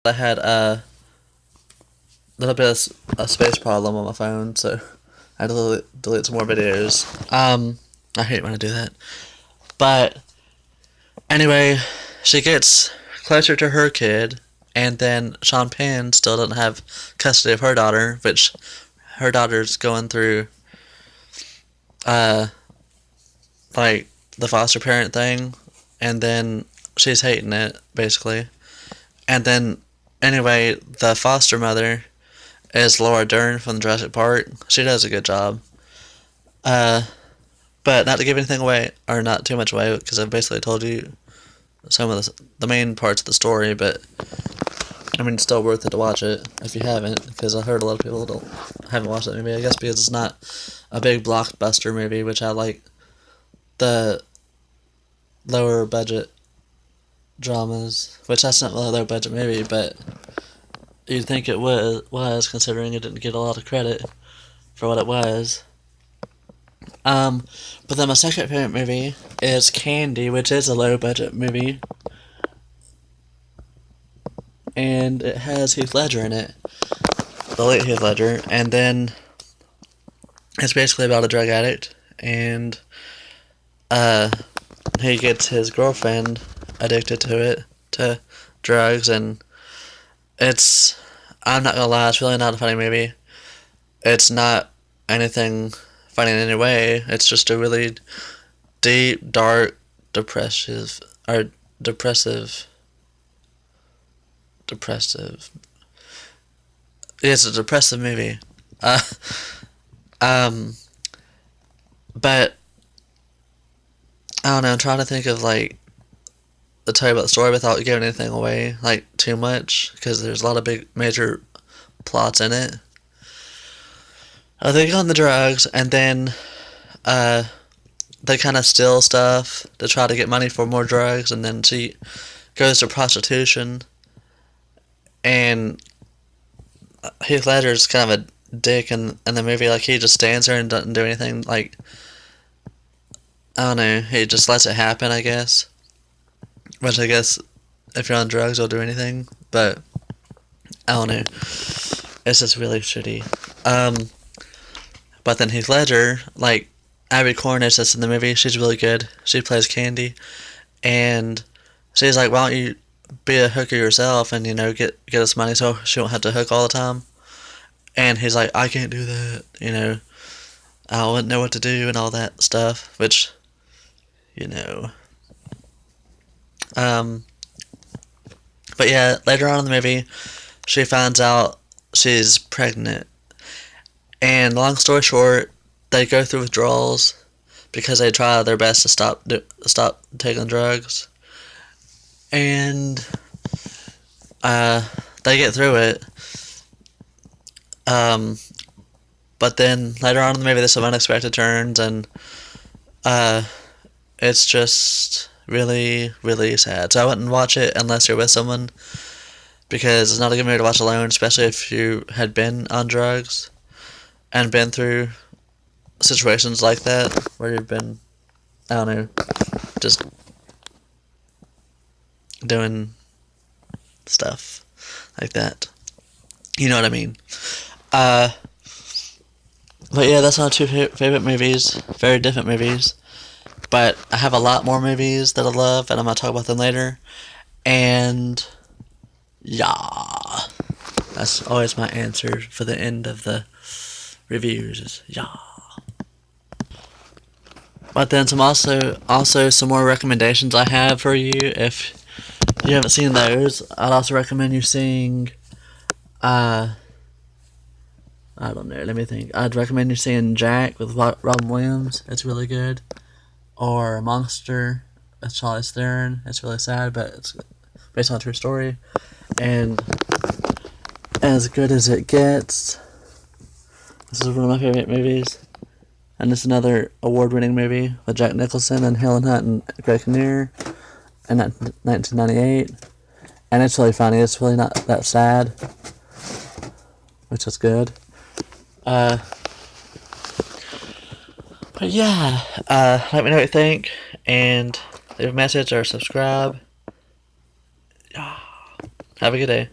I had a little bit of a space problem on my phone, so I had to delete some more videos. I hate when I do that. But anyway, she gets closer to her kid, and then Sean Penn still doesn't have custody of her daughter, which her daughter's going through, like, the foster parent thing, and then she's hating it, basically. And then, anyway, the foster mother is Laura Dern from Jurassic Park. She does a good job. But not to give anything away, or not too much away, because I've basically told you some of the main parts of the story, but I mean, it's still worth it to watch it if you haven't, because I heard a lot of people haven't watched that movie, I guess because it's not a big blockbuster movie, which I like the lower budget dramas, which that's not really a low budget movie, but you'd think it was considering it didn't get a lot of credit for what it was. But then my second favorite movie is Candy, which is a low budget movie, and it has Heath Ledger in it, the late Heath Ledger, and then it's basically about a drug addict, and he gets his girlfriend addicted to drugs, and I'm not gonna lie, it's really not a funny movie. It's not anything funny in any way. It's just a really deep, dark, depressive. It's a depressive movie. But I don't know. I'm trying to think of to tell you about the story without giving anything away too much, because there's a lot of big major plots in it. They get on the drugs, and then they kind of steal stuff to try to get money for more drugs, and then she goes to prostitution, and Heath Ledger's kind of a dick in the movie. He just stands there and doesn't do anything. I don't know, he just lets it happen, I guess. Which I guess if you're on drugs, you'll do anything, but I don't know. It's just really shitty. But then Heath Ledger, Abby Cornish that's in the movie, she's really good. She plays Candy, and she's like, why don't you be a hooker yourself and, get us money so she won't have to hook all the time? And he's like, I can't do that, I wouldn't know what to do and all that stuff, which, But yeah, later on in the movie, she finds out she's pregnant. And long story short, they go through withdrawals because they try their best to stop taking drugs. And they get through it. But then later on in the movie, there's some unexpected turns, and it's just really, really sad. So I wouldn't watch it unless you're with someone, because it's not a good movie to watch alone, especially if you had been on drugs and been through situations like that, where you've been, I don't know, just doing stuff like that. You know what I mean? But yeah, that's my two favorite movies. Very different movies. But I have a lot more movies that I love, and I'm going to talk about them later. And yeah, that's always my answer for the end of the reviews is yeah. But then also some more recommendations I have for you. If you haven't seen those, I'd also recommend you seeing I don't know, let me think. I'd recommend you seeing Jack with Robin Williams. It's really good. Or Monster with Charlize Theron. It's really sad, but it's based on a true story. And As Good as It Gets. This is one of my favorite movies. And it's another award-winning movie with Jack Nicholson and Helen Hunt and Greg Kinnear in 1998. And it's really funny. It's really not that sad, which is good. But yeah, let me know what you think, and leave a message or subscribe. Have a good day.